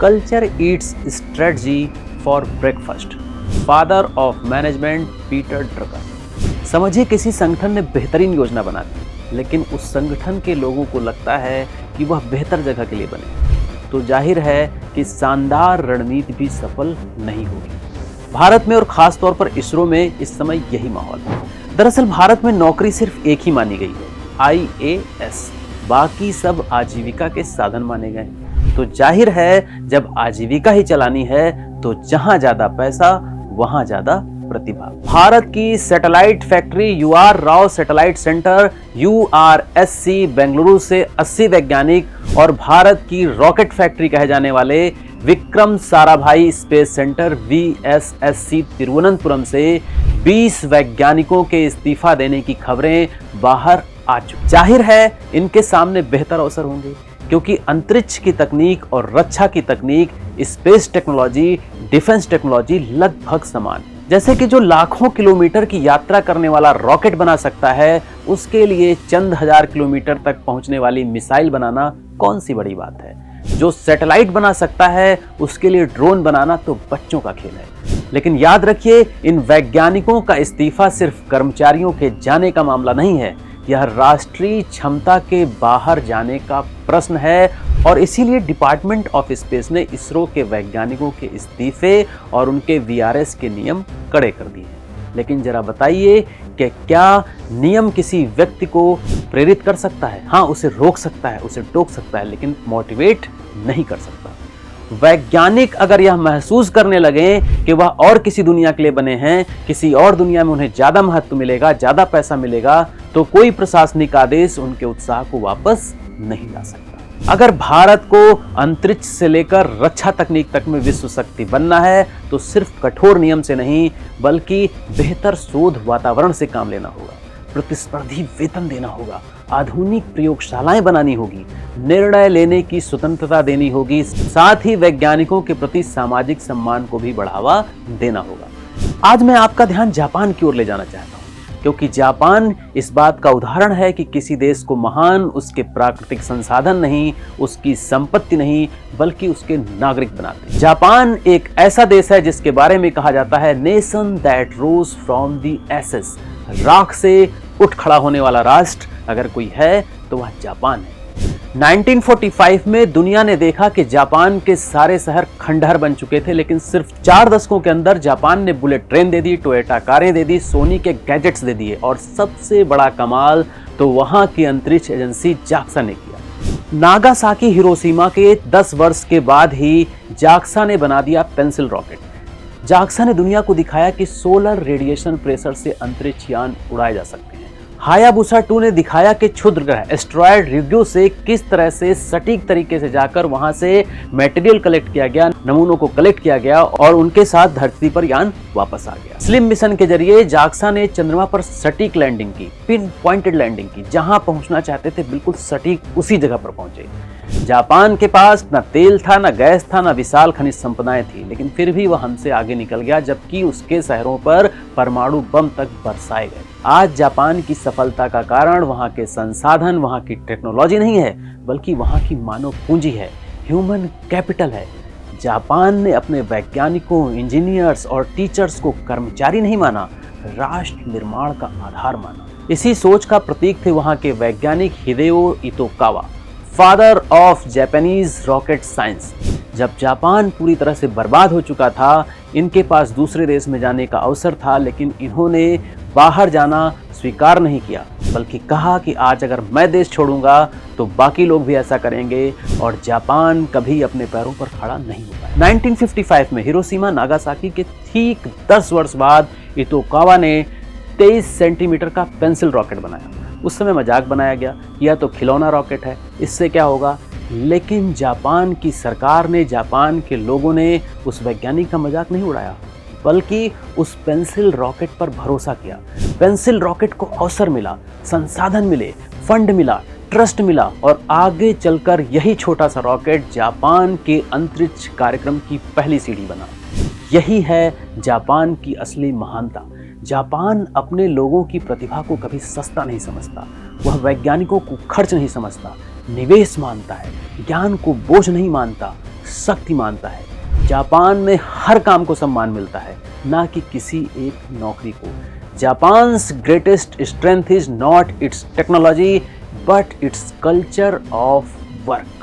Culture Yeats strategy for breakfast, father of management Peter Drucker. समझिए किसी संगठन ने बेहतरीन योजना बना दी, लेकिन उस संगठन के लोगों को लगता है कि वह बेहतर जगह के लिए बने, तो जाहिर है कि शानदार रणनीति भी सफल नहीं होगी। भारत में और खास तौर पर इसरो में इस समय यही माहौल है। दरअसल भारत में नौकरी सिर्फ एक ही मानी गई है, IAS, बाकी सब आजीविका के साधन माने गए। तो जाहिर है जब आजीविका ही चलानी है तो जहां ज्यादा पैसा वहां ज्यादा प्रतिभा। भारत की satellite factory UR Rao satellite centre URSC Bengaluru से 80 वैज्ञानिक और भारत की रॉकेट फैक्ट्री कहे जाने वाले Vikram Sarabhai space centre VSSC Thiruvananthapuram से 20 वैज्ञानिकों के इस्तीफा देने की खबरें बाहर आ चुकी। जाहिर है इनके सामने बेहतर अवसर होंगे, क्योंकि अंतरिक्ष की तकनीक और रक्षा की तकनीक, स्पेस टेक्नोलॉजी, डिफेंस टेक्नोलॉजी लगभग समान। जैसे कि जो लाखों किलोमीटर की यात्रा करने वाला रॉकेट बना सकता है, उसके लिए चंद हजार किलोमीटर तक पहुंचने वाली मिसाइल बनाना कौन सी बड़ी बात है। जो सैटेलाइट बना सकता है उसके लिए ड्रोन बनाना तो बच्चों का खेल है। लेकिन याद रखिए, इन वैज्ञानिकों का इस्तीफा सिर्फ कर्मचारियों के जाने का मामला नहीं है, यह राष्ट्रीय क्षमता के बाहर जाने का प्रश्न है। और इसीलिए डिपार्टमेंट ऑफ स्पेस ने इसरो के वैज्ञानिकों के इस्तीफे और उनके VRS के नियम कड़े कर दिए हैं। लेकिन जरा बताइए कि क्या नियम किसी व्यक्ति को प्रेरित कर सकता है? हाँ, उसे रोक सकता है, उसे टोक सकता है, लेकिन मोटिवेट नहीं कर सकता। वैज्ञानिक अगर यह महसूस करने लगे कि वह और किसी दुनिया के लिए बने हैं, किसी और दुनिया में उन्हें ज्यादा महत्व मिलेगा, ज्यादा पैसा मिलेगा, तो कोई प्रशासनिक आदेश उनके उत्साह को वापस नहीं ला सकता। अगर भारत को अंतरिक्ष से लेकर रक्षा तकनीक तक में विश्व शक्ति बनना है तो सिर्फ कठोर नियम से नहीं, बल्कि बेहतर शोध वातावरण से काम लेना होगा, प्रतिस्पर्धी वेतन देना होगा, आधुनिक प्रयोगशालाएं बनानी होगी, निर्णय लेने की स्वतंत्रता देनी होगी, साथ ही वैज्ञानिकों के प्रति सामाजिक सम्मान को भी बढ़ावा देना होगा। आज मैं आपका ध्यान जापान की ओर ले जाना चाहता हूं, क्योंकि जापान इस बात का उदाहरण है कि किसी देश को महान उसके प्राकृतिक संसाधन नहीं, उसकी संपत्ति नहीं, बल्कि उसके नागरिक बनाते हैं। जापान एक ऐसा देश है जिसके बारे में कहा जाता है nation that rose from the ashes, राख से उठ खड़ा होने वाला राष्ट्र अगर कोई है तो वह जापान है। 1945 में दुनिया ने देखा कि जापान के सारे शहर खंडहर बन चुके थे, लेकिन सिर्फ 4 दशकों के अंदर जापान ने बुलेट ट्रेन दे दी, टोयोटा कारें दे दी, सोनी के गैजेट्स दे दिए, और सबसे बड़ा कमाल तो वहां की अंतरिक्ष एजेंसी जाक्सा ने किया। नागासाकी हिरोशिमा के 10 वर्ष के बाद ही जाक्सा ने बना दिया पेंसिल रॉकेट। जाक्सा ने दुनिया को दिखाया कि सोलर रेडिएशन प्रेशर से अंतरिक्ष यान उड़ाए जा सकते हैं। हायाबुसा 2 ने दिखाया कि क्षुद्र ग्रह एस्ट्रॉयड रिग्यो से किस तरह से सटीक तरीके से जाकर वहां से मटेरियल कलेक्ट किया गया, नमूनों को कलेक्ट किया गया और उनके साथ धरती पर यान वापस आ गया। स्लिम मिशन के जरिए जाक्सा ने चंद्रमा पर सटीक लैंडिंग की, पिन पॉइंटेड लैंडिंग की, जहां पहुंचना चाहते थे बिल्कुल सटीक उसी जगह पर पहुंचे। जापान के पास न तेल था, न गैस था, न विशाल खनिज संपदाएं थी, लेकिन फिर भी वह हमसे आगे निकल गया, जबकि उसके शहरों पर परमाणु बम तक बरसाए गए। आज जापान की सफलता का कारण वहां के संसाधन, वहां की टेक्नोलॉजी नहीं है, बल्कि वहां की मानव पूंजी है, ह्यूमन कैपिटल है। जापान ने अपने वैज्ञानिकों, इंजीनियर्स और टीचर्स को कर्मचारी नहीं माना, राष्ट्र निर्माण का आधार माना। इसी सोच का प्रतीक थे वहां के वैज्ञानिक Hideo Itokawa, father of Japanese rocket science. जब जापान पूरी तरह से बर्बाद हो चुका था, इनके पास दूसरे देश में जाने का अवसर था, लेकिन इन्होंने बाहर जाना स्वीकार नहीं किया, बल्कि कहा कि आज अगर मैं देश छोड़ूंगा तो बाकी लोग भी ऐसा करेंगे और जापान कभी अपने पैरों पर खड़ा नहीं हो पाया। 1955 में हिरोशिमा नागासाकी के ठीक 10 वर्ष बाद इतोकावा ने 23 सेंटीमीटर का पेंसिल रॉकेट बनाया। उस समय मजाक बनाया गया, यह तो खिलौना रॉकेट है, इससे क्या होगा। लेकिन जापान की सरकार ने, जापान के लोगों ने उस वैज्ञानिक का मजाक नहीं उड़ाया, बल्कि उस पेंसिल रॉकेट पर भरोसा किया। पेंसिल रॉकेट को अवसर मिला, संसाधन मिले, फंड मिला, ट्रस्ट मिला और आगे चलकर यही छोटा सा रॉकेट जापान के अंतरिक्ष कार्यक्रम की पहली सीढ़ी बना। यही है जापान की असली महानता। जापान अपने लोगों की प्रतिभा को कभी सस्ता नहीं समझता, वह वैज्ञानिकों को खर्च नहीं समझता, निवेश मानता है, ज्ञान को बोझ नहीं मानता, शक्ति मानता है। जापान में हर काम को सम्मान मिलता है, ना कि किसी एक नौकरी को। Japan's greatest strength is not it's technology but its culture of work.